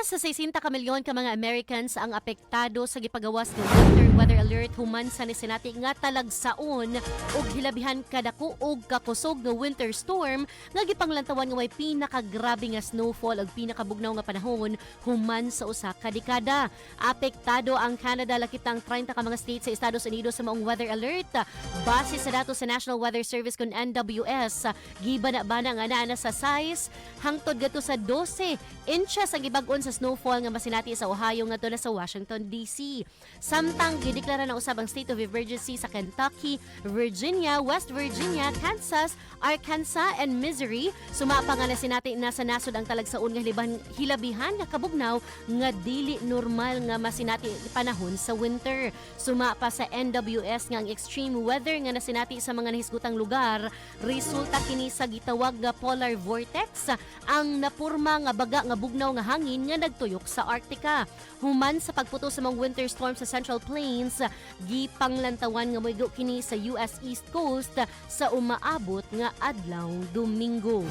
Sa 60 ka milyon ka mga Americans ang apektado sa gipagawas ng winter weather alert human sa nisinati nga talagsaon ug hilabihan kadako og kakusog nga winter storm nga gipanglantawan nga way pinakagrabe nga snowfall ug pinakabugnaw nga panahon human sa usa ka dekada. Apektado ang Canada lakitang 30 ka mga states sa Estados Unidos sa maong weather alert. Base sa datos sa National Weather Service kun NWS, gibana-bana nga naa sa size hangtod gadto sa 12 inches ang gibag-on sa snowfall nga masinati sa Ohio ngadto na sa Washington DC. Samtang gideklara na usab ang state of emergency sa Kentucky, Virginia, West Virginia, Kansas, Arkansas and Missouri. Sumapa nga na sinati na sa nasod ang talagsaon nga hilabihan nga kabugnaw nga dili normal nga masinati panahon sa winter. Sumapa sa NWS nga ang extreme weather nga nasinati sa mga nahisgutang lugar resulta kini sa gitawag nga polar vortex, ang napurma nga baga nga bugnaw nga hangin nga nagtuyok sa Arctica. Human sa pagputo sa mga winter storm sa Central Plains, gipanglantawan nga moigo kini sa US East Coast sa umaabot nga adlaw Domingo.